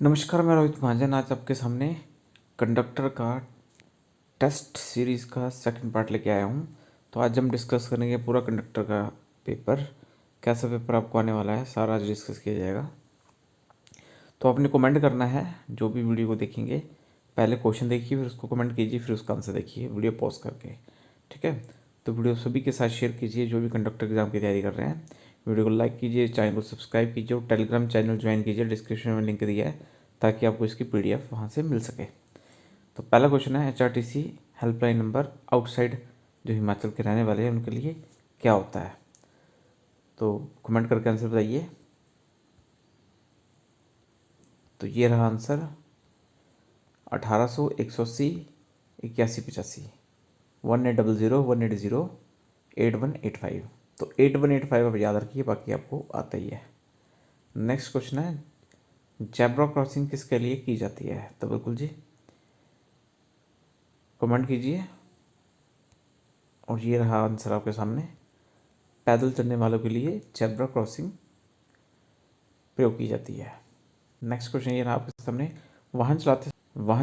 नमस्कार, मैं रोहित महाजन आज आपके सामने कंडक्टर का टेस्ट सीरीज़ का सेकंड पार्ट लेके आया हूँ। तो आज हम डिस्कस करेंगे पूरा कंडक्टर का पेपर, कैसा पेपर आपको आने वाला है, सारा आज डिस्कस किया जाएगा। तो आपने कमेंट करना है, जो भी वीडियो को देखेंगे पहले क्वेश्चन देखिए, फिर उसको कमेंट कीजिए, फिर उसका आंसर देखिए वीडियो पॉज करके, ठीक है। तो वीडियो सभी के साथ शेयर कीजिए जो भी कंडक्टर एग्जाम की तैयारी कर रहे हैं। वीडियो को लाइक कीजिए, चैनल को सब्सक्राइब कीजिए और टेलीग्राम चैनल ज्वाइन कीजिए, डिस्क्रिप्शन में लिंक दिया है ताकि आपको इसकी PDF वहाँ से मिल सके। तो पहला क्वेश्चन है HRTC हेल्पलाइन नंबर आउटसाइड जो हिमाचल के रहने वाले हैं उनके लिए क्या होता है। तो कमेंट करके आंसर बताइए। तो ये रहा आंसर 1800 180 81 85 1800 8185। तो 8185 आप याद रखिए, बाकी आपको आता ही है। नेक्स्ट क्वेश्चन है जेब्रा क्रॉसिंग किसके लिए की जाती है। तो बिल्कुल जी कमेंट कीजिए। और ये रहा आंसर आपके सामने, पैदल चलने वालों के लिए जेब्रा क्रॉसिंग प्रयोग की जाती है। नेक्स्ट क्वेश्चन ये रहा आपके सामने, वाहन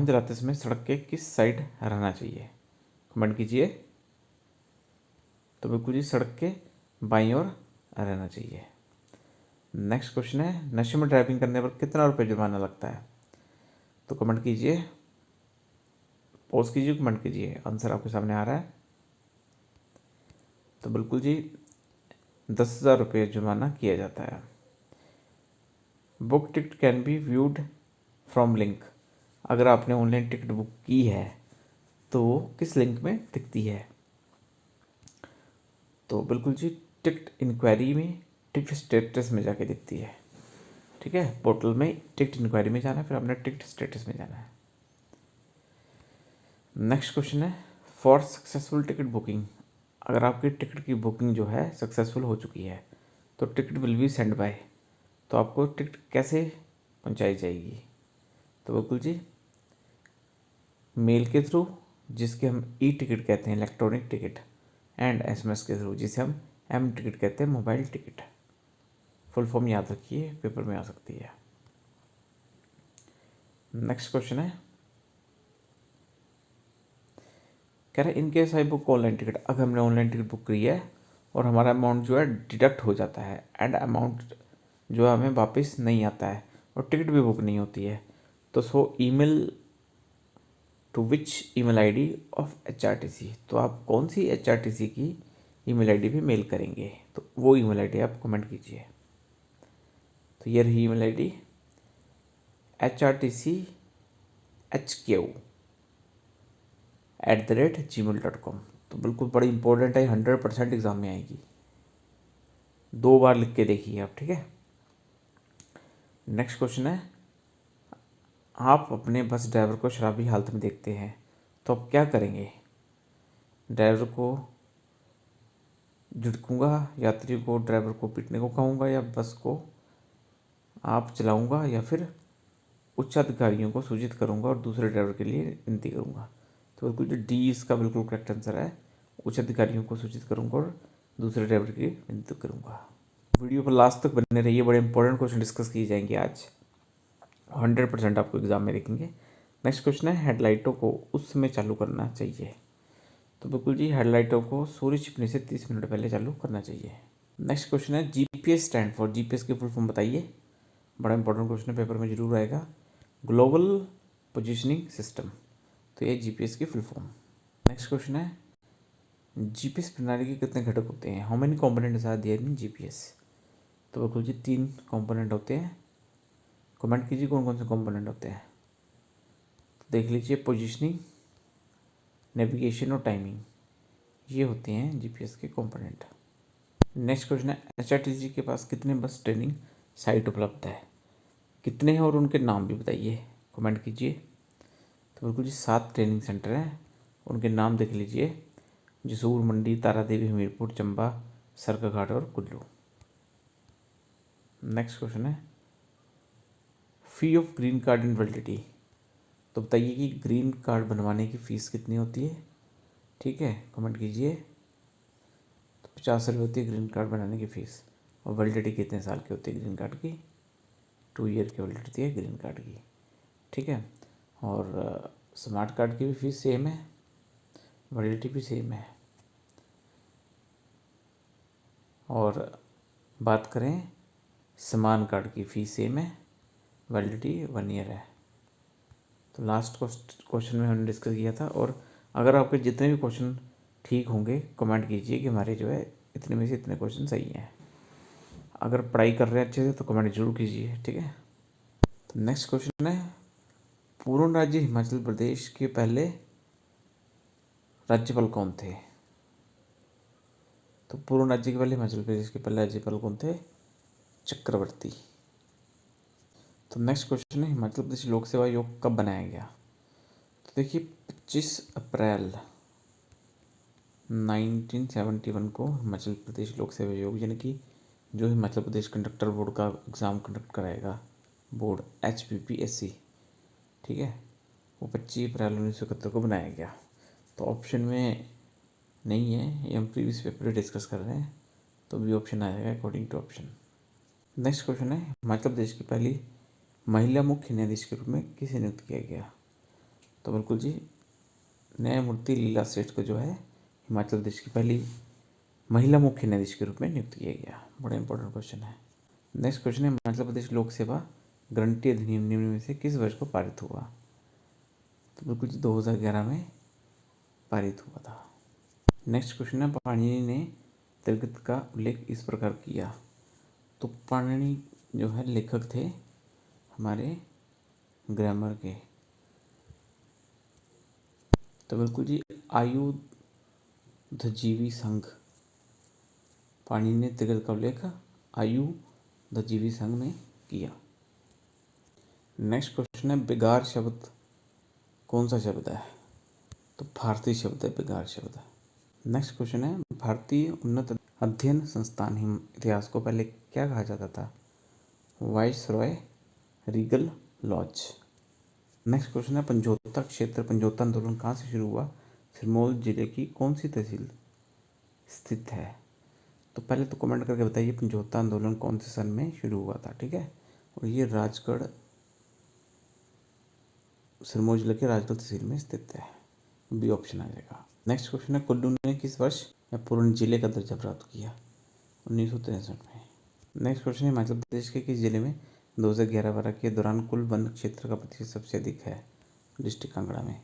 चलाते समय सड़क के किस साइड रहना चाहिए। कमेंट कीजिए। तो बिल्कुल जी सड़क के बाईं ओर रहना चाहिए। नेक्स्ट क्वेश्चन है नशे में ड्राइविंग करने पर कितना रुपये जुर्माना लगता है। तो कमेंट कीजिए, पॉज कीजिए, कमेंट कीजिए, आंसर आपके सामने आ रहा है। तो बिल्कुल जी 10,000 रुपये जुर्माना किया जाता है। Book ticket can be viewed from link, अगर आपने ऑनलाइन टिकट बुक की है तो वो किस लिंक में दिखती है। तो बिल्कुल जी टिकट इंक्वायरी में, टिकट स्टेटस में जाके दिखती है, ठीक है। पोर्टल में टिकट इंक्वायरी में जाना है, फिर आपने टिकट स्टेटस में जाना है। नेक्स्ट क्वेश्चन है फॉर सक्सेसफुल टिकट बुकिंग, अगर आपकी टिकट की बुकिंग जो है सक्सेसफुल हो चुकी है तो ticket will be send by, तो आपको टिकट कैसे पहुंचाई जाएगी। तो बिल्कुल जी मेल के थ्रू, जिसके हम टिकट कहते हैं इलेक्ट्रॉनिक टिकट, एंड SMS के थ्रू, जिसे हम टिकट कहते हैं मोबाइल टिकट। फुल फॉर्म याद रखिए, पेपर में आ सकती है। नेक्स्ट क्वेश्चन है कह रहे in case I book online ticket, अगर हमने ऑनलाइन टिकट बुक करी है और हमारा अमाउंट जो है डिडक्ट हो जाता है एंड अमाउंट जो है हमें वापस नहीं आता है और टिकट भी बुक नहीं होती है, तो so email to which email ID of HRTC, तो आप कौन सी HRTC की ईमेल आईडी पे मेल करेंगे। तो वो ईमेल आईडी आप कमेंट कीजिए। तो ये रही ईमेल आईडी HRTCHQ@gmail.com। तो बिल्कुल बड़ी इंपॉर्टेंट है, 100% एग्जाम में आएगी, 2 बार लिख के देखिए आप, ठीक है। नेक्स्ट क्वेश्चन है आप अपने बस ड्राइवर को शराबी हालत में देखते हैं तो आप क्या करेंगे। ड्राइवर को झिड़कूंगा, यात्री को, ड्राइवर को पीटने को कहूँगा, या बस को आप चलाऊंगा, या फिर उच्च अधिकारियों को सूचित करूंगा और दूसरे ड्राइवर के लिए विनती करूंगा। तो बिल्कुल जो डी इसका बिल्कुल करेक्ट आंसर है, उच्च अधिकारियों को सूचित करूंगा और दूसरे ड्राइवर की विनती करूंगा। वीडियो पर लास्ट तक बने रहिए, बड़े इंपॉर्टेंट क्वेश्चन डिस्कस किए जाएंगे आज, 100% आपको एग्जाम में देखेंगे। नेक्स्ट क्वेश्चन है हेडलाइटों को उस समय चालू करना चाहिए। तो बिल्कुल जी हेडलाइटों को सूर्य छिपने से 30 मिनट पहले चालू करना चाहिए। नेक्स्ट क्वेश्चन है GPS स्टैंड फॉर, GPS की फुल फॉर्म बताइए। बड़ा इंपॉर्टेंट क्वेश्चन है, पेपर में जरूर आएगा। ग्लोबल पोजिशनिंग सिस्टम, तो ये GPS की फुल फॉर्म। नेक्स्ट क्वेश्चन है GPS प्रणाली के कितने घटक होते हैं। How many components are there in GPS। तो बिल्कुल जी 3 कॉम्पोनेंट होते हैं। कमेंट कीजिए कौन कौन से कॉम्पोनेंट होते हैं। तो देख लीजिए पोजिशनिंग, नेविगेशन और टाइमिंग, ये होते हैं GPS के कंपोनेंट। नेक्स्ट क्वेश्चन है HRTC के पास कितने बस ट्रेनिंग साइट उपलब्ध है। कितने हैं और उनके नाम भी बताइए, कमेंट कीजिए। तो बिल्कुल जी 7 ट्रेनिंग सेंटर हैं, उनके नाम देख लीजिए, जसूर, मंडी, तारादेवी, हमीरपुर, चंबा, सरकाघाट और कुल्लू। नेक्स्ट क्वेश्चन है fee of green card in validity, तो बताइए कि ग्रीन कार्ड बनवाने की फ़ीस कितनी होती है, ठीक है, कमेंट कीजिए। तो 50 रुपये होती है ग्रीन कार्ड बनाने की फ़ीस, और वैलिडिटी कितने साल की होती है ग्रीन कार्ड की। 2 ईयर की वैलिडिटी है ग्रीन कार्ड की, ठीक है। और स्मार्ट कार्ड की भी फीस सेम है, वैलिडिटी भी सेम है। और बात करें समान कार्ड की, फीस सेम है, वैलिडिटी 1 ईयर है। तो लास्ट क्वेश्चन में हमने डिस्कस किया था। और अगर आपके जितने भी क्वेश्चन ठीक होंगे कमेंट कीजिए कि हमारे जो है इतने में से इतने क्वेश्चन सही हैं। अगर पढ़ाई कर रहे हैं अच्छे से तो कमेंट जरूर कीजिए, ठीक है। तो नेक्स्ट क्वेश्चन है, पूर्ण राज्य हिमाचल प्रदेश के पहले राज्यपाल कौन थे? तो पूर्ण राज्य के पहले हिमाचल प्रदेश के पहले राज्यपाल कौन थे? चक्रवर्ती। तो नेक्स्ट क्वेश्चन है, हिमाचल प्रदेश लोक सेवा आयोग कब बनाया गया? तो देखिए 25 अप्रैल 1971 को हिमाचल प्रदेश लोक सेवा आयोग, यानी कि जो हिमाचल प्रदेश कंडक्टर बोर्ड का एग्ज़ाम कंडक्ट कराएगा, बोर्ड HPPSC, ठीक है, वो 25 अप्रैल 1971 को बनाया गया। तो ऑप्शन में नहीं है, ये हम प्रीवियस पेपर डिस्कस कर रहे हैं, तो भी ऑप्शन आएगा according to option. Next question है, हिमाचल प्रदेश की पहली महिला मुख्य न्यायाधीश के रूप में किसे नियुक्त किया गया? तो बिल्कुल जी, न्यायमूर्ति लीला सेठ को जो है हिमाचल प्रदेश की पहली महिला मुख्य न्यायाधीश के रूप में नियुक्त किया गया। बड़ा इंपॉर्टेंट क्वेश्चन है। नेक्स्ट क्वेश्चन है, हिमाचल प्रदेश लोक सेवा गारंटी अधिनियम निम्न में से किस वर्ष को पारित हुआ? तो बिल्कुल जी 2011 में पारित हुआ था। नेक्स्ट क्वेश्चन है, पाणिनि ने त्रिगत का उल्लेख इस प्रकार किया। तो पाणिनि जो है लेखक थे हमारे ग्रामर के। तो बिल्कुल जी आयुधजीवी संघ, पाणिनि ने त्रिगत का उल्लेख आयुधजीवी संघ में किया। नेक्स्ट क्वेश्चन है, बिगार शब्द कौन सा शब्द है? तो भारतीय शब्द है बिगार शब्द। नेक्स्ट क्वेश्चन है, भारतीय उन्नत अध्ययन संस्थान इतिहास को पहले क्या कहा जाता था? Viceroy regal lodge. Next question है, पंजोता क्षेत्र, पंजोता आंदोलन कहाँ से शुरू हुआ? सिरमौर जिले की कौन सी तहसील स्थित है? तो पहले तो कमेंट करके बताइए पंजोता आंदोलन कौन से सन में शुरू हुआ था, ठीक है। और ये राजगढ़, सिरमौर जिले के राजगढ़ तहसील में स्थित है, बी ऑप्शन आ जाएगा। नेक्स्ट क्वेश्चन है, कुल्लू ने किस वर्ष में पूर्ण जिले का दर्जा प्राप्त किया? 1963 में। नेक्स्ट क्वेश्चन है, हिमाचल प्रदेश के किस जिले में 2011-12 के दौरान कुल वन क्षेत्र का प्रतिशत सबसे अधिक है? डिस्ट्रिक्ट कांगड़ा में।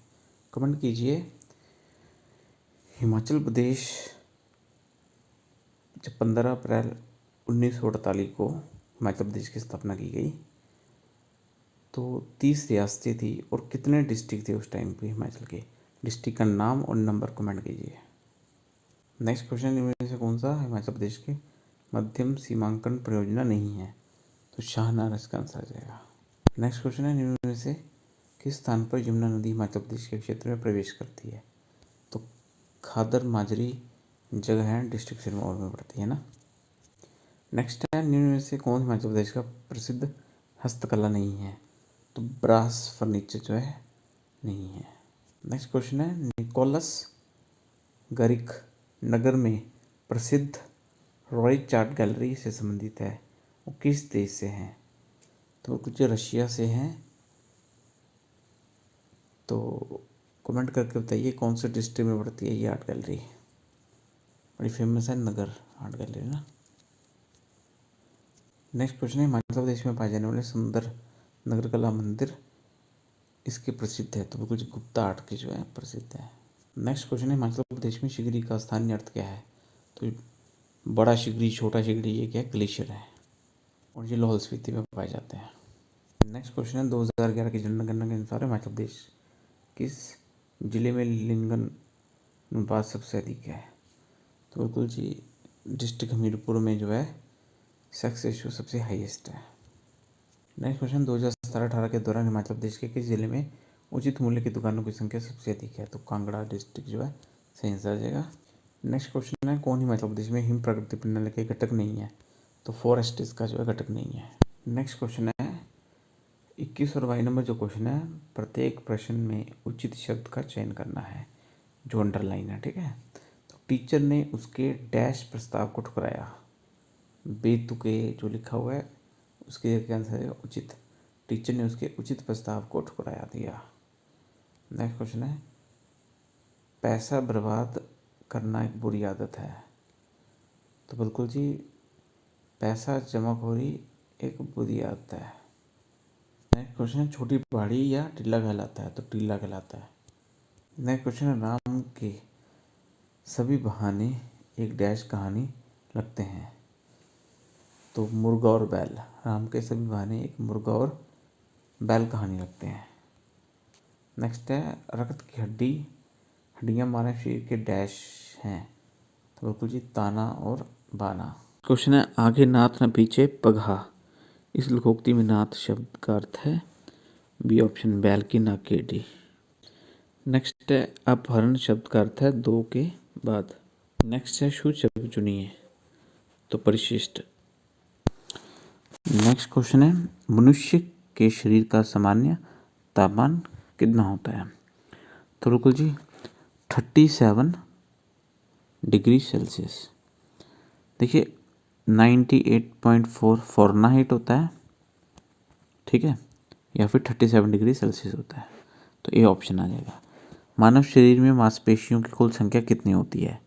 कमेंट कीजिए, हिमाचल प्रदेश जब 15 अप्रैल 1948 को हिमाचल प्रदेश की स्थापना की गई तो 30 रियासतें थी और कितने डिस्ट्रिक्ट थे उस टाइम पे हिमाचल के? डिस्ट्रिक्ट का नाम और नंबर कमेंट कीजिए। नेक्स्ट क्वेश्चन, इनमें से कौन सा हिमाचल प्रदेश के मध्यम सीमांकन परियोजना नहीं है? तो शाहनार इसका आंसर आ जाएगा। नेक्स्ट क्वेश्चन है, निम्न में से किस स्थान पर यमुना नदी हिमाचल प्रदेश के क्षेत्र में प्रवेश करती है? तो खादर माजरी जगह है, डिस्ट्रिक्ट सिरमौर में पड़ती है ना। नेक्स्ट है, निम्न में से कौन हिमाचल प्रदेश का प्रसिद्ध हस्तकला नहीं है? तो ब्रास फर्नीचर जो है नहीं है। नेक्स्ट क्वेश्चन है, निकोलस गरिक नगर में प्रसिद्ध रॉय चार्ट गैलरी से संबंधित है, वो किस देश से हैं? तो कुछ रशिया से हैं। तो कमेंट करके बताइए कौन से डिस्ट्रिक्ट में पड़ती है ये आर्ट गैलरी। बड़ी फेमस है नगर आर्ट गैलरी ना। नेक्स्ट क्वेश्चन है, हिमाचल प्रदेश में पाए जाने वाले सुंदर नगर कला मंदिर इसके प्रसिद्ध है? तो कुछ गुप्ता आर्ट की जो है प्रसिद्ध है। नेक्स्ट क्वेश्चन है, हिमाचल प्रदेश में शिगरी का स्थानीय अर्थ क्या है? तो बड़ा शिगरी, छोटा शिगरी, ये क्या ग्लेशियर है और ये लाहौल स्पीति में पाए जाते हैं। नेक्स्ट क्वेश्चन है, 2011 की जनगणना के अनुसार हिमाचल प्रदेश किस जिले में लिंगन अनुपात सबसे अधिक है? तो बिल्कुल जी डिस्ट्रिक्ट हमीरपुर में जो है सेक्स रेशियो सबसे हाईएस्ट है। नेक्स्ट क्वेश्चन, 2017-18 के दौरान हिमाचल प्रदेश के किस जिले में उचित मूल्य की दुकानों की संख्या सबसे अधिक है? तो कांगड़ा डिस्ट्रिक्ट जो है सही आंसर आ जाएगा। नेक्स्ट क्वेश्चन है, कौन हिमाचल प्रदेश में हिम प्रगति प्रणाली के घटक नहीं है? तो फॉरेस्ट इसका जो है घटक नहीं है। नेक्स्ट क्वेश्चन है 21 और 22 नंबर जो क्वेश्चन है, प्रत्येक प्रश्न में उचित शब्द का चयन करना है जो अंडरलाइन है, ठीक है। तो टीचर ने उसके डैश प्रस्ताव को ठुकराया, बेतुके जो लिखा हुआ है उसके क्या आंसर है उचित। टीचर ने उसके उचित प्रस्ताव को ठुकराया दिया। नेक्स्ट क्वेश्चन है पैसा बर्बाद करना एक बुरी आदत है। तो बिल्कुल जी पैसा जमाखोरी एक बुरी आदत है। नेक्स्ट क्वेश्चन है छोटी पहाड़ी या टीला कहलाता है। तो टीला कहलाता है। नेक्स्ट क्वेश्चन है राम के सभी बहाने एक डैश कहानी लगते हैं। तो मुर्गा और बैल। राम के सभी बहाने एक मुर्गा और बैल कहानी लगते हैं। नेक्स्ट है रक्त की हड्डियां मानव शरीर के डैश हैं। तो बिल्कुल जी ताना और बाना। क्वेश्चन है आगे नाथ न पीछे पगहा। इस लोकोक्ति में नाथ शब्द का अर्थ है बी ऑप्शन बैल की नाक की हड्डी। नेक्स्ट है अपहरण शब्द का अर्थ है दो के बाद। नेक्स्ट है शुद्ध शब्द चुनिए। तो परिशिष्ट। नेक्स्ट क्वेश्चन है मनुष्य के शरीर का सामान्य तापमान कितना होता है। तो बिल्कुल जी 37 डिग्री सेल्सियस। देखिए 98.4 फ़ारेनहाइट होता है, ठीक है, या फिर 37 डिग्री सेल्सियस होता है। तो ए ऑप्शन आ जाएगा। मानव शरीर में मांसपेशियों की कुल संख्या कितनी होती है।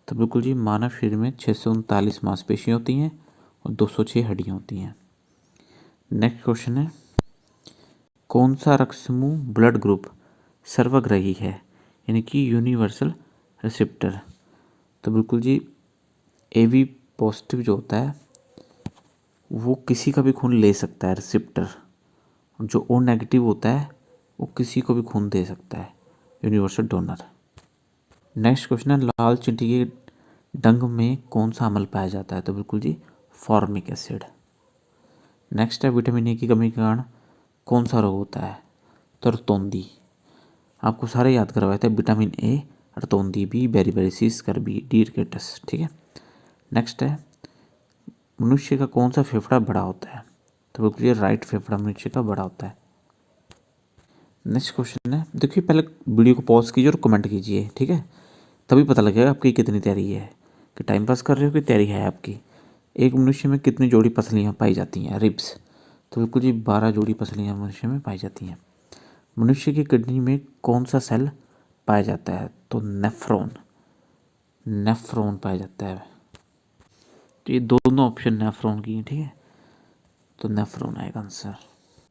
तो बिल्कुल जी मानव शरीर में 639 मांसपेशियाँ होती हैं और 206 हड्डियाँ होती हैं। नेक्स्ट क्वेश्चन है कौन सा रक्त समूह ब्लड ग्रुप सर्वग्राही है यानी कि यूनिवर्सल रिसेप्टर। तो बिल्कुल जी AB पॉजिटिव जो होता है वो किसी का भी खून ले सकता है रिसेप्टर। जो O नेगेटिव होता है वो किसी को भी खून दे सकता है यूनिवर्सल डोनर। नेक्स्ट क्वेश्चन है लाल चींटी के डंग में कौन सा अम्ल पाया जाता है। तो बिल्कुल जी फॉर्मिक एसिड। नेक्स्ट है विटामिन ए की कमी के कारण कौन सा रोग होता है। तो रतौंधी। आपको सारे याद करवाए थे विटामिन ए, रतौंधी, बी बेरीबेरिसिस, स्कर्वी, डी रिकेटस, ठीक है। नेक्स्ट है मनुष्य का कौन सा फेफड़ा बड़ा होता है। तो बिल्कुल ये राइट फेफड़ा मनुष्य का बड़ा होता है। नेक्स्ट क्वेश्चन है देखिए पहले वीडियो को पॉज कीजिए और कमेंट कीजिए, ठीक है, तभी पता लगेगा आपकी कितनी तैयारी है कि टाइम पास कर रहे हो कि तैयारी है आपकी। एक मनुष्य में कितनी जोड़ी पसलियाँ पाई जाती हैं रिब्स। तो बिल्कुल जी 12 जोड़ी पसलियाँ मनुष्य में पाई जाती हैं। मनुष्य की किडनी में कौन सा सेल पाया जाता है। तो नेफ्रॉन पाया जाता है। तो ये दोनों ऑप्शन नेफ्रॉन की हैं, ठीक है, तो नेफ्रॉन आएगा आंसर।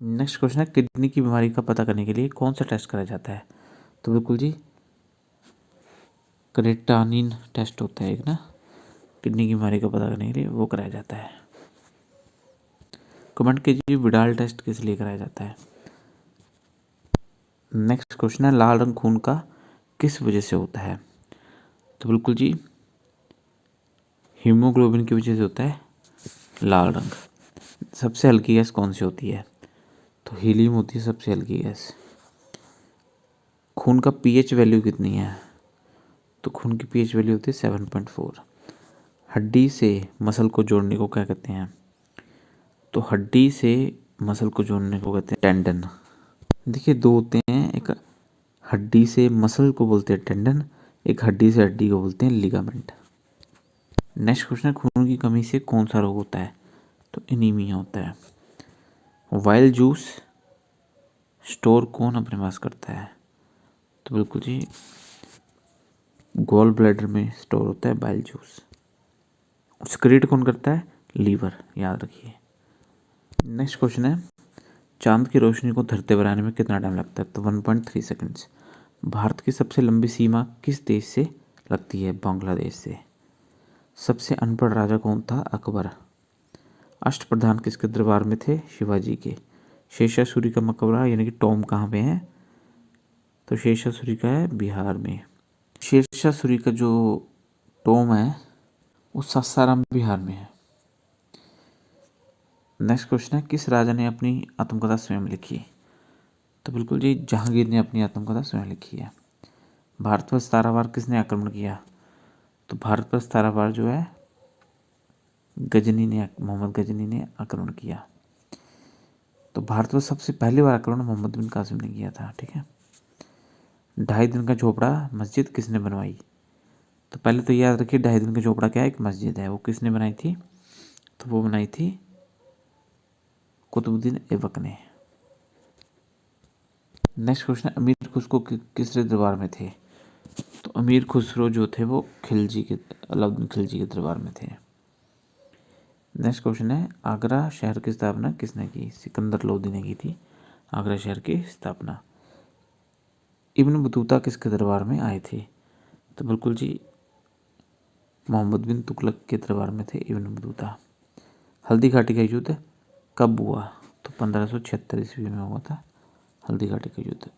नेक्स्ट क्वेश्चन है किडनी की बीमारी का पता करने के लिए कौन सा टेस्ट कराया जाता है। तो बिल्कुल जी क्रेटानिन टेस्ट होता है एक ना, किडनी की बीमारी का पता करने के लिए वो कराया जाता है। कमेंट कीजिए विडाल टेस्ट किस लिए कराया जाता है। नेक्स्ट क्वेश्चन है लाल रंग खून का किस वजह से होता है। तो बिल्कुल जी हीमोग्लोबिन की वजह से होता है लाल रंग। सबसे हल्की गैस कौन सी होती है। तो हीलियम होती है सबसे हल्की गैस। खून का पीएच वैल्यू कितनी है। तो खून की पीएच वैल्यू होती है 7.4। हड्डी से मसल को जोड़ने को क्या कहते हैं। तो हड्डी से मसल को जोड़ने को कहते हैं टेंडन। देखिए दो होते हैं, एक हड्डी से मसल को बोलते हैं टेंडन, एक हड्डी से हड्डी को बोलते हैं लिगामेंट। नेक्स्ट क्वेश्चन है खून की कमी से कौन सा रोग होता है। तो एनीमिया होता है। वाइल जूस स्टोर कौन अपने पास करता है। तो बिल्कुल जी गॉल ब्लैडर में स्टोर होता है बाइल जूस। सिक्रेट कौन करता है, लीवर, याद रखिए। नेक्स्ट क्वेश्चन है चांद की रोशनी को धरती पर आने में कितना टाइम लगता है। तो 1.3 सेकंड्स। भारत की सबसे लंबी सीमा किस देश से लगती है, बांग्लादेश से। सबसे अनपढ़ राजा कौन था, अकबर। अष्टप्रधान किसके दरबार में थे, शिवाजी के। शेषासुरी का मकबरा यानी कि टॉम कहाँ पे है। तो शेषासुरी का है बिहार में। शेषासुरी का जो टॉम है वो सासाराम बिहार में है। नेक्स्ट क्वेश्चन है किस राजा ने अपनी आत्मकथा स्वयं लिखी। तो बिल्कुल जी जहांगीर ने अपनी आत्मकथा स्वयं लिखी है। भारत पर 17 बार किसने आक्रमण किया। तो भारत पर 17 बार जो है मोहम्मद गजनी ने आक्रमण किया। तो भारत पर सबसे पहली बार आक्रमण मोहम्मद बिन कासिम ने किया था, ठीक है। 2.5 दिन का झोपड़ा मस्जिद किसने बनवाई। तो पहले तो याद रखिए 2.5 दिन का झोपड़ा क्या है, एक मस्जिद है, वो किसने बनाई थी। तो वो बनाई थी कुतुबुद्दीन ऐबक ने। नेक्स्ट क्वेश्चन है अमीर खुसरो किसके दरबार में थे? तो अमीर खुसरो जो थे वो अलाउद्दीन खिलजी के दरबार में थे। नेक्स्ट क्वेश्चन है आगरा शहर की स्थापना किसने की? सिकंदर लोदी ने की थी आगरा शहर की स्थापना। इब्न बतूता किसके दरबार में आए थे? तो बिल्कुल जी मोहम्मद बिन तुगलक के दरबार में थे इब्न बतूता। हल्दी घाटी का युद्ध कब हुआ? तो 1576 ईस्वी में हुआ था हल्दी घाटी का युद्ध।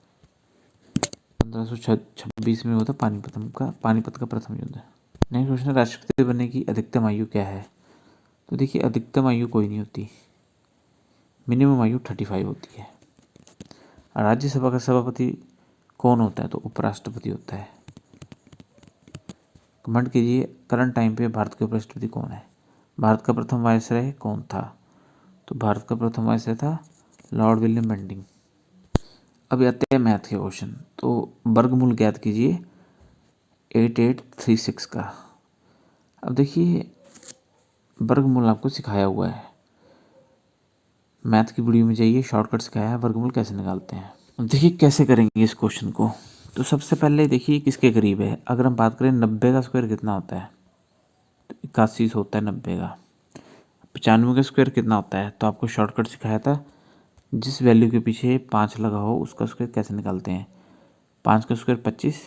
1526 में हुआ था पानीपत का प्रथम युद्ध। नेक्स्ट क्वेश्चन, राष्ट्रपति बनने की अधिकतम आयु क्या है? तो देखिए अधिकतम आयु कोई नहीं होती, मिनिमम आयु 35 होती है। राज्यसभा का सभापति कौन होता है? तो उपराष्ट्रपति होता है। कमेंट कीजिए करंट टाइम पे भारत के उपराष्ट्रपति कौन है? भारत का प्रथम वायसराय कौन था? तो भारत का प्रथम वायसराय था लॉर्ड विलियम बेंटिंग। अभी आते हैं मैथ के क्वेश्चन। तो वर्गमूल ज्ञात कीजिए 8836 का। अब देखिए वर्गमूल आपको सिखाया हुआ है, मैथ की वीडियो में जाइए, शॉर्टकट सिखाया है वर्गमूल कैसे निकालते हैं। अब देखिए कैसे करेंगे इस क्वेश्चन को। तो सबसे पहले देखिए किसके करीब है। अगर हम बात करें 90 का स्क्वायर कितना होता है? तो 81 होता है 90 का। 95 का स्क्वायर कितना होता है? तो आपको शॉर्टकट सिखाया था, जिस वैल्यू के पीछे 5 लगा हो उसका स्क्वायर कैसे निकालते हैं। 5 का स्क्वायर 25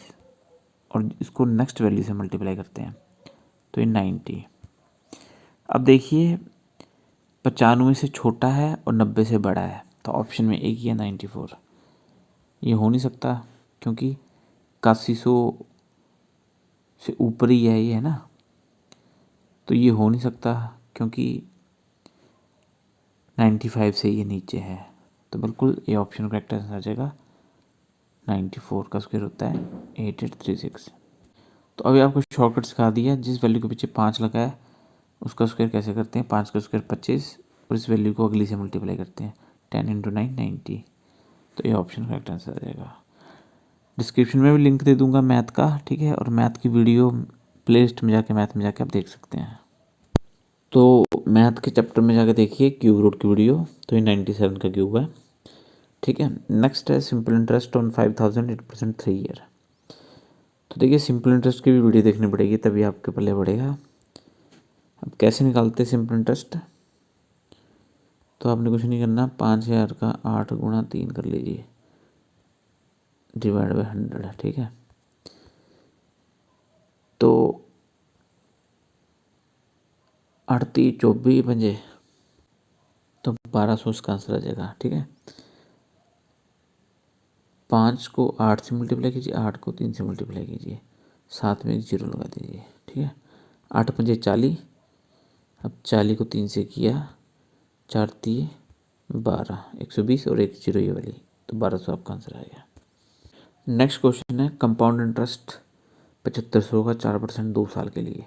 और इसको नेक्स्ट वैल्यू से मल्टीप्लाई करते हैं तो ये 90। अब देखिए 95 से छोटा है और 90 से बड़ा है, तो ऑप्शन में एक ही है 94। ये हो नहीं सकता क्योंकि 8100 से ऊपर ही है, ये है ना, तो ये हो नहीं सकता क्योंकि 95 से ये नीचे है। तो बिल्कुल ये ऑप्शन करेक्ट आंसर आ जाएगा। 94 का स्क्वायर होता है 8836। तो अभी आपको शॉर्टकट सिखा दिया, जिस वैल्यू के पीछे 5 लगा है उसका स्क्वायर कैसे करते हैं। 5 का स्क्वायर 25 और इस वैल्यू को अगली से मल्टीप्लाई करते हैं 10 × 9 90। तो ये ऑप्शन करेक्ट आंसर आ जाएगा। डिस्क्रिप्शन में भी लिंक दे दूंगा मैथ का, ठीक है, और मैथ की वीडियो प्लेलिस्ट में जाके मैथ में जाके आप देख सकते हैं। तो मैथ के चैप्टर में जाके देखिए क्यूब रूट की वीडियो, तो ये 97 का क्यूब है, ठीक है। नेक्स्ट है सिंपल इंटरेस्ट ऑन 5000 8% 3 ईयर। तो देखिए सिंपल इंटरेस्ट की भी वीडियो देखनी पड़ेगी तभी आपके पल्ले बढ़ेगा। अब कैसे निकालते हैं सिंपल इंटरेस्ट? तो आपने कुछ नहीं करना, 5000 का 8 × 3 कर लीजिए डिवाइड बाय 100, ठीक है। तो 38 24 बजे तो 1200 इसका आंसर आ जाएगा, ठीक है। 5 को 8 से मल्टीप्लाई कीजिए, 8 को 3 से मल्टीप्लाई कीजिए, साथ में एक 0 लगा दीजिए, ठीक है। 8 × 5 = 40। अब 40 को 3 से किया, 4 × 3 = 12, 120 और एक 0 ये वाली, तो 1200 आपका आंसर आ गया। नेक्स्ट क्वेश्चन है कंपाउंड इंटरेस्ट 7500 का 4% 2 साल के लिए।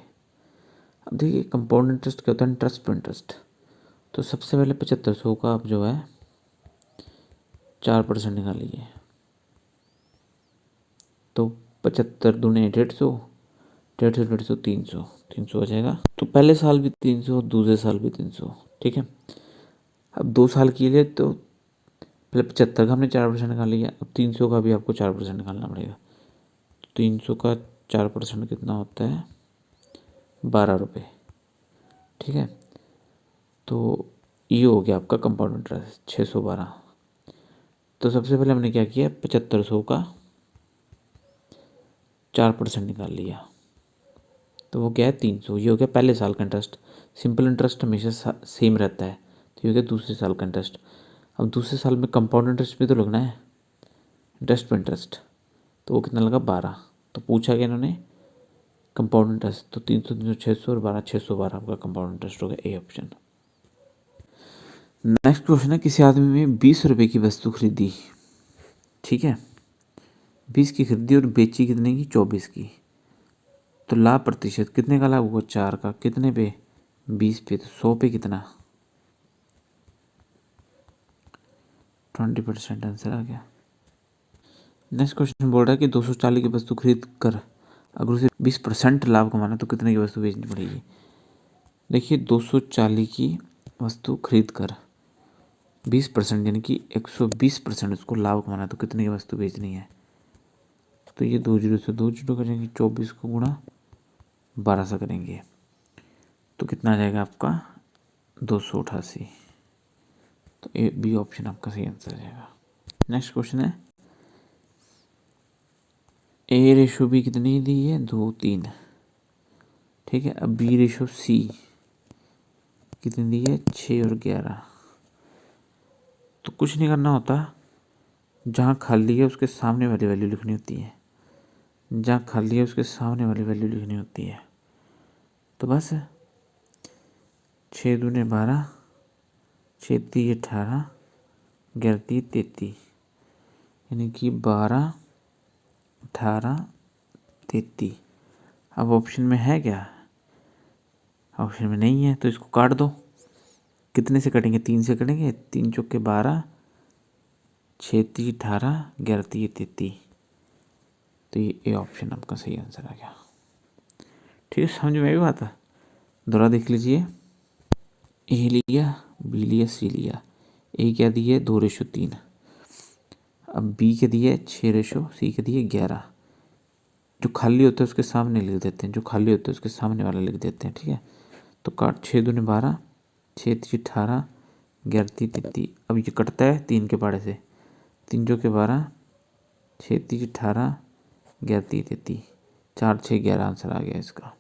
अब देखिए कंपाउंड इंटरेस्ट क्या होता है? इंटरेस्ट पर इंटरेस्ट। तो सबसे पहले 7500 का आप जो है 4% निकालिए, तो 75 दूने 150, 150 150 300, 300 आ जाएगा। तो पहले साल भी 300, दूसरे साल भी 300, ठीक है। अब 2 साल के लिए तो पहले 75 का हमने 4% निकाल लिया, अब 300 का भी आपको 4% निकालना पड़ेगा। 300 का 4% कितना होता है? 12 रुपये, ठीक है। तो ये हो गया आपका कंपाउंड इंटरेस्ट 612। तो सबसे पहले हमने क्या किया, 7500 का 4% निकाल लिया, तो वो क्या है 300। ये हो गया पहले साल का इंटरेस्ट। सिंपल इंटरेस्ट हमेशा सेम रहता है, तो ये हो गया दूसरे साल का इंटरेस्ट। अब दूसरे साल में कंपाउंड इंटरेस्ट भी तो लगना है, इंटरेस्ट पे इंटरेस्ट, तो वो कितना लगा 12। तो पूछा गया इन्होंने कंपाउंड इंटरेस्ट, तो 300 300 600 और 12 612 आपका कंपाउंड इंटरेस्ट हो गया, ए ऑप्शन। नेक्स्ट क्वेश्चन है किसी आदमी ने 20 रुपये की वस्तु खरीदी, ठीक है, 20 की खरीदी और बेची कितने की? 24 की। तो लाभ प्रतिशत कितने का लाभ हुआ? 4 का। कितने पे? 20 पे। तो 100 पे कितना? 20% आंसर आ गया। नेक्स्ट क्वेश्चन बोल रहा है कि 240 की वस्तु खरीद कर अगर उसे 20% लाभ कमाना तो कितने की वस्तु बेचनी पड़ेगी? देखिए 240 की वस्तु खरीद कर 20% यानी कि 120% उसको लाभ कमाना है। तो कितने की वस्तु बेचनी है? तो ये 2 जीरो से 2 जीरो करेंगे, 24 को गुणा 12 से करेंगे तो कितना आ जाएगा आपका 288। तो ए बी ऑप्शन आपका सही आंसर आ जाएगा। नेक्स्ट क्वेश्चन है ए रेशो बी कितनी दी है? 2 3। ठीक है, अब बी रेशो सी कितनी दी है? 6 और 11। तो कुछ नहीं करना होता, जहाँ खाली है उसके सामने वाली वैल्यू लिखनी होती है, जहाँ खाली है उसके सामने वाली वैल्यू लिखनी होती है। तो बस 6 दूने 12, 6 3 18, 11 3 33, यानी कि 12 18 33। अब ऑप्शन में है क्या? ऑप्शन में नहीं है, तो इसको काट दो। कितने से कटेंगे? 3 से कटेंगे। 3 चौके 12, 6 3 18, 11 3 33। तो ये ए ऑप्शन आपका सही आंसर आ गया। ठीक है, समझ में आई बात है? दोबारा देख लीजिए। ए लिया, बी लिया, सी लिया। ए क्या दिए? 2:3। अब बी के दिए 6, सी के दिए 11। जो खाली होता है उसके सामने लिख देते हैं, जो खाली होता है उसके सामने वाला लिख देते हैं। ठीक है, तो काट 6 दूने 12, 6 3 18, 11 3 33। अब ये कटता है 3 के पाड़े से। 3 चौके 12, 6 3 18, 11 3 33, 4 6 11 आंसर आ गया इसका।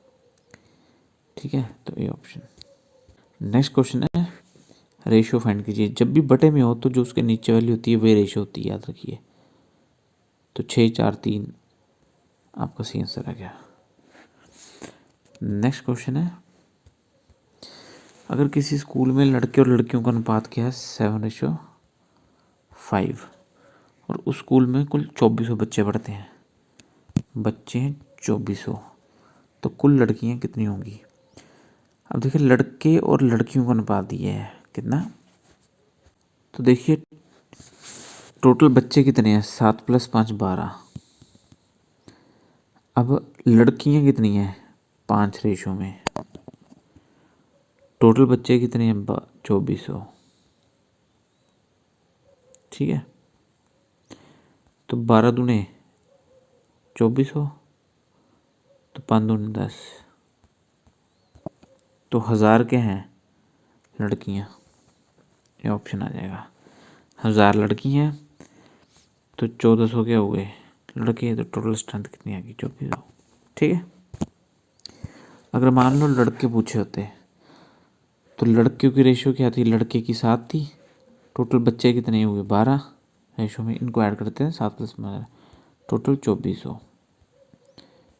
ठीक है, तो ये ऑप्शन। नेक्स्ट क्वेश्चन है रेशियो फाइंड कीजिए। जब भी बटे में हो तो जो उसके नीचे वाली होती है वही रेशियो होती है, याद रखिए। तो 6 4 3 आपका सही आंसर आ गया। नेक्स्ट क्वेश्चन है अगर किसी स्कूल में लड़के और लड़कियों का अनुपात क्या है? 7:5 और उस स्कूल में कुल 2400 बच्चे पढ़ते हैं। बच्चे हैं 2400, तो कुल लड़कियां कितनी होंगी? अब देखिए लड़के और लड़कियों का अनुपात दिया है कितना, तो देखिए टोटल बच्चे कितने हैं? 7 + 5 12। अब लड़कियां कितनी हैं? 5 रेशो में। टोटल बच्चे कितने हैं? 2400। ठीक है, तो 12 दूने 2400, तो 5 दूने 10, तो 1000 के हैं लड़कियां। ये ऑप्शन आ जाएगा। 1000 लड़की हैं तो 1400 के हो गए लड़के, तो टोटल स्ट्रेंथ कितनी आ गई? 2400। ठीक है, अगर मान लो लड़के पूछे होते तो लड़कियों की रेशियो क्या थी? लड़के की 7 थी। टोटल बच्चे कितने हुए? 12 रेशो में, इनको ऐड करते हैं 7 + 12, टोटल 2400।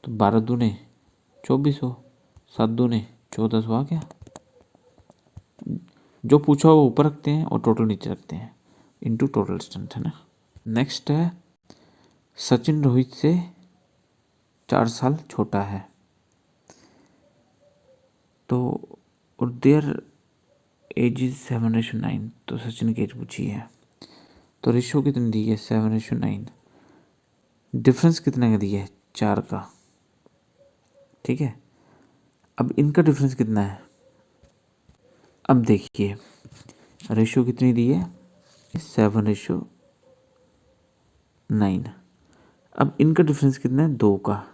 तो 12 दूने 2400, 7 दूने 1400 आ गया। जो पूछा वो ऊपर रखते हैं और टोटल नीचे रखते हैं, इनटू टोटल स्ट्रेंथ, है ना। नेक्स्ट है सचिन रोहित से 4 साल छोटा है, तो और देयर एज इज 7:9। तो सचिन की एज पूछी है, तो रेशियो कितनी दी है? 7:9। डिफरेंस कितने का दिया है? 4 का। ठीक है, अब इनका डिफरेंस कितना है? अब देखिए रेशियो कितनी दी है? 7:9। अब इनका डिफरेंस कितना है? 2 का।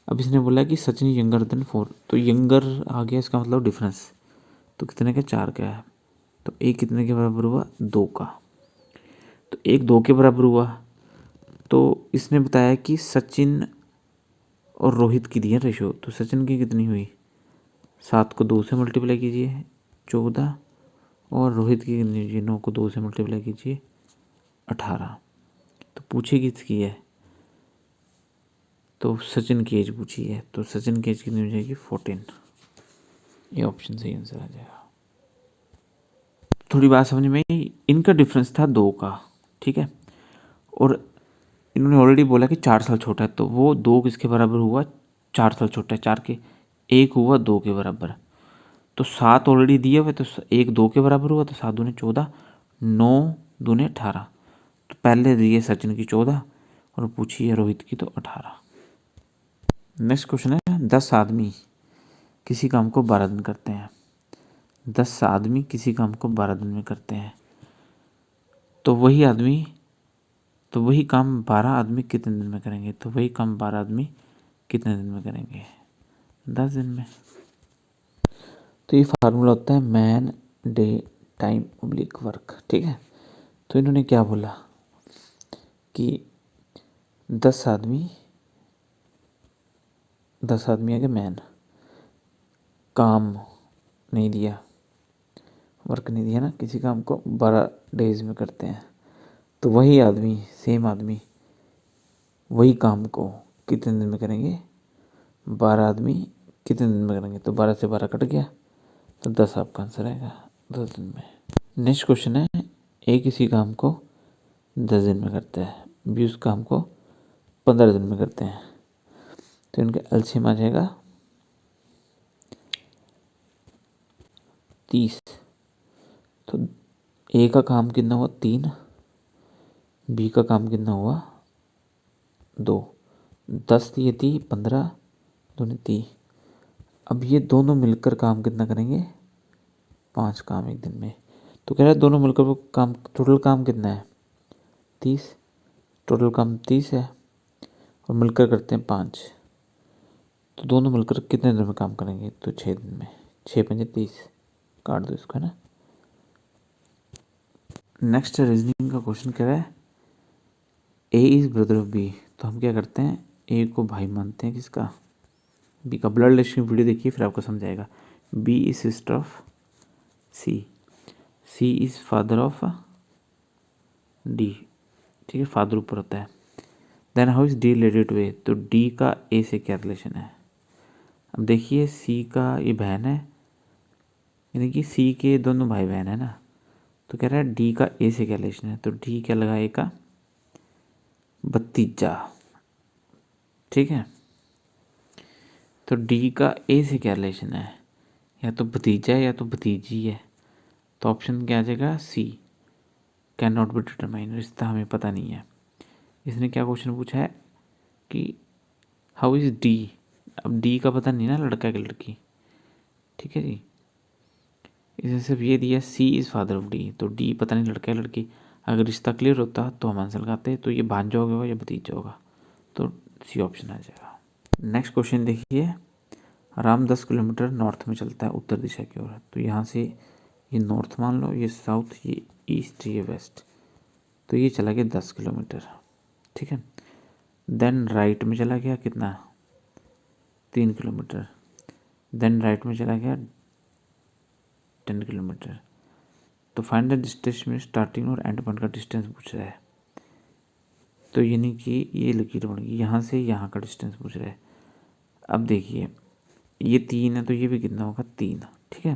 अब इसने बोला कि सचिन यंगर देन 4, तो यंगर आ गया, इसका मतलब डिफरेंस। तो कितने का? 4 का है। तो एक कितने के बराबर हुआ? 2 का। तो एक 2 के बराबर हुआ। तो इसने बताया कि सचिन और रोहित की दी है रेशियो, तो सचिन की कितनी हुई? 7 को 2 से मल्टीप्लाई कीजिए 14, और रोहित की कितनी हुई? 9 को 2 से मल्टीप्लाई कीजिए 18। तो पूछे किसकी है? तो सचिन की एज पूछी है, तो सचिन की एज कितनी हो जाएगी? 14। ये ऑप्शन सही आंसर आ जाएगा। थोड़ी बात समझ में आई? इनका डिफरेंस था 2 का। ठीक है, और इन्होंने ऑलरेडी बोला कि 4 साल छोटा है, तो वो 2 किसके बराबर हुआ? 4 साल छोटा है, 4 के 1 हुआ 2 के बराबर। तो 7 ऑलरेडी दिए हुए, तो 1 2 के बराबर हुआ, तो 7 दूने 14, 9 दूने 18। तो पहले दिए सचिन की 14 और पूछी है रोहित की, तो 18। नेक्स्ट क्वेश्चन है 10 आदमी किसी काम को 12 दिन करते हैं। 10 आदमी किसी काम को 12 दिन में करते हैं। तो वही काम 12 आदमी कितने दिन में करेंगे? तो वही काम 12 आदमी कितने दिन में करेंगे? 10 दिन में। तो ये फार्मूला होता है man day time oblique work, ठीक है। तो इन्होंने क्या बोला कि 10 आदमी आगे मैन, काम नहीं दिया, वर्क नहीं दिया ना, किसी काम को 12 डेज में करते हैं। तो वही आदमी, सेम आदमी वही काम को कितने दिन में करेंगे? 12 आदमी कितने दिन में करेंगे? तो 12 से 12 कट गया, तो 10 आपका आंसर आएगा, 10 दिन में। नेक्स्ट क्वेश्चन है, ए किसी काम को 10 दिन में करता है, बी उस काम को 15 दिन में करते हैं। तो इनका एलसीएम आ जाएगा 30। तो ए का काम कितना हुआ? 3, बी का काम कितना हुआ? 2, 10 दिए थी, 15 दूनी 30। अब ये दोनों मिलकर काम कितना करेंगे? 5 काम एक दिन में। तो कह रहा है दोनों मिलकर वो काम, टोटल काम कितना है? 30, टोटल काम 30 है और मिलकर करते हैं 5। तो दोनों मिलकर कितने दिन में काम करेंगे? तो 6 दिन में। 6 पंजे 30, काट दो इसको, है ना। नेक्स्ट रीजनिंग का क्वेश्चन कह रहा है ए इज ब्रदर ऑफ बी। तो हम क्या करते हैं? ए को भाई मानते हैं किसका? बी का। ब्लड रिलेशन वीडियो देखिए फिर आपको समझ आएगा। B is sister of C, C is father of D, ठीक है, फादर ऊपर होता है। Then how is D related to A. तो डी का ए से क्या रिलेशन है? अब देखिए सी का ये बहन है, यानी कि सी के दोनों भाई बहन है ना। तो कह रहा है डी का ए से क्या रिलेशन है? तो डी क्या लगा? ए का भतीजा, ठीक है। तो डी का ए से क्या रिलेशन है? या तो भतीजा है या तो भतीजी है। तो ऑप्शन क्या आ जाएगा? सी, कैन नॉट बी डिटरमाइन, रिश्ता हमें पता नहीं है। इसने क्या क्वेश्चन पूछा है कि हाउ इज डी। अब डी का पता नहीं ना, लड़का की लड़की, ठीक है जी। इसने सिर्फ ये दिया सी इज़ फादर ऑफ डी, तो डी पता नहीं लड़का है लड़की। अगर रिश्ता क्लियर होता तो हम आंसर लगाते, तो ये भांजा होगा या भतीजा होगा, तो सी ऑप्शन आ जाएगा। नेक्स्ट क्वेश्चन देखिए, राम 10 किलोमीटर नॉर्थ में चलता है उत्तर दिशा की ओर। तो यहाँ से ये नॉर्थ मान लो, ये साउथ, ये ईस्ट, ये वेस्ट। तो ये चला गया 10 किलोमीटर, ठीक है। देन राइट में चला गया कितना? 3 किलोमीटर। देन राइट में चला गया 10 किलोमीटर। तो फाइंड द डिस्टेंस में स्टार्टिंग और एंड पॉइंट का डिस्टेंस पूछ रहा है। तो यानी कि ये लकीर बन गई, यहाँ से यहाँ का डिस्टेंस पूछ रहा है। अब देखिए ये 3 है, तो ये भी कितना होगा? 3, ठीक है।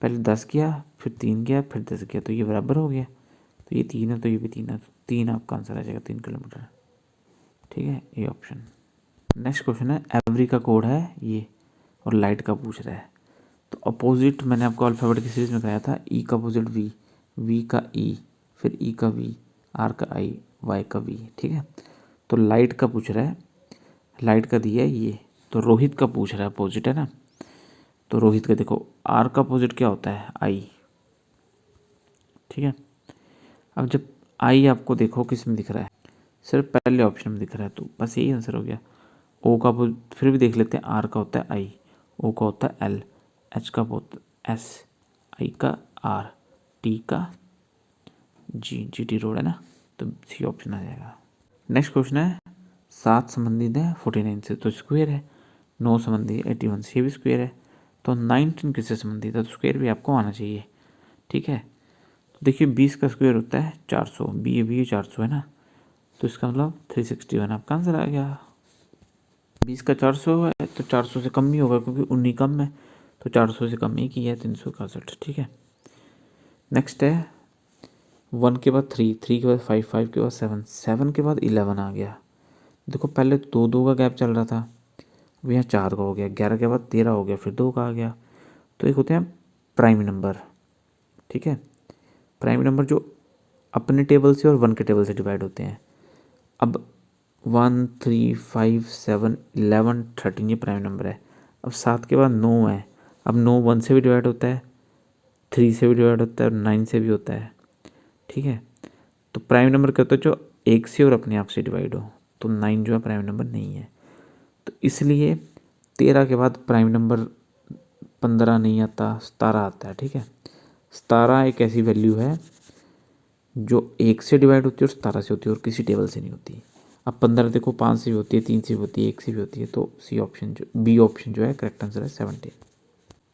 पहले 10 किया, फिर 3 किया, फिर 10 किया, तो ये बराबर हो गया। तो ये 3 है, तो ये भी 3 है, तो 3 आपका आंसर आ जाएगा, 3 किलोमीटर, ठीक है, ये ऑप्शन। नेक्स्ट क्वेश्चन है, एवरी का कोड है ये और लाइट का पूछ रहा है। तो अपोजिट मैंने आपको अल्फ़ाबेट की सीरीज में कराया था, ई का अपोजिट वी, वी का ई, फिर ई का वी, आर का आई, वाई का वी, ठीक है। तो लाइट का पूछ रहा है, लाइट का दिया है ये, तो रोहित का पूछ रहा है, अपोजिट है ना। तो रोहित का देखो, आर का अपोजिट क्या होता है? आई, ठीक है। अब जब आई आपको देखो किस में दिख रहा है? सिर्फ पहले ऑप्शन में दिख रहा है, तो बस यही आंसर हो गया। ओ का फिर भी देख लेते हैं, आर का होता है आई, ओ का होता है एल, एच का होता है एस, आई का आर, टी का जी, जी टी रोड है ना, तो सी ऑप्शन आ जाएगा। नेक्स्ट क्वेश्चन है, 7 संबंधित है 49 से, तो स्क्वायर है। 9 संबंधित 81 से, भी स्क्वायर है। तो 19 किससे संबंधित है? तो स्क्वायर भी आपको आना चाहिए, ठीक है। तो देखिए 20 का स्क्वायर होता है 400, बी 400 है ना, तो इसका मतलब 361 आपका आंसर आ गया। 20 का 400 है, तो 400 से कम ही होगा क्योंकि 19 कम है, तो 400 से कम ही की है, 361, ठीक है। नेक्स्ट है 1 के बाद 3, 3 के बाद 5, 5 के बाद 7, 7 के बाद 11 आ गया। देखो पहले 2 का गैप चल रहा था, अब यहाँ 4 का हो गया, 11 के बाद 13 हो गया, फिर 2 का आ गया। तो एक होते हैं प्राइम नंबर, ठीक है। प्राइम नंबर जो अपने टेबल से और 1 के टेबल से डिवाइड होते हैं। अब 1, 3, 5, 7, 11, 13 ये प्राइम नंबर है। अब 7 के बाद 9 है, अब 9 1 से भी डिवाइड होता है, 3 से भी डिवाइड होता है और 9 से भी होता है, ठीक है। तो प्राइम नंबर क्या होता है, जो 1 से और अपने आप से डिवाइड हो। तो 9 जो है प्राइम नंबर नहीं है। तो इसलिए 13 के बाद प्राइम नंबर 15 नहीं आता, 17 आता है। ठीक है, 17 एक ऐसी वैल्यू है जो 1 से डिवाइड होती है और 17 से होती है और किसी टेबल से नहीं होती। अब 15 देखो 5 से भी होती है, 3 से भी होती है, 1 से भी होती है। तो बी ऑप्शन जो है करेक्ट आंसर है 17।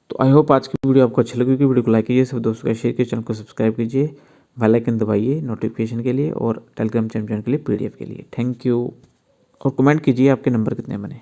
तो आई होप आज की वीडियो आपको अच्छी लगी होगी। वीडियो को लाइक कीजिए, सब दोस्तों का शेयर कीजिए, चैनल को सब्सक्राइब कीजिए, बेल आइकन दबाइए नोटिफिकेशन के लिए और टेलीग्राम चैनल के लिए PDF के लिए। Thank you. और कमेंट कीजिए आपके नंबर कितने बने।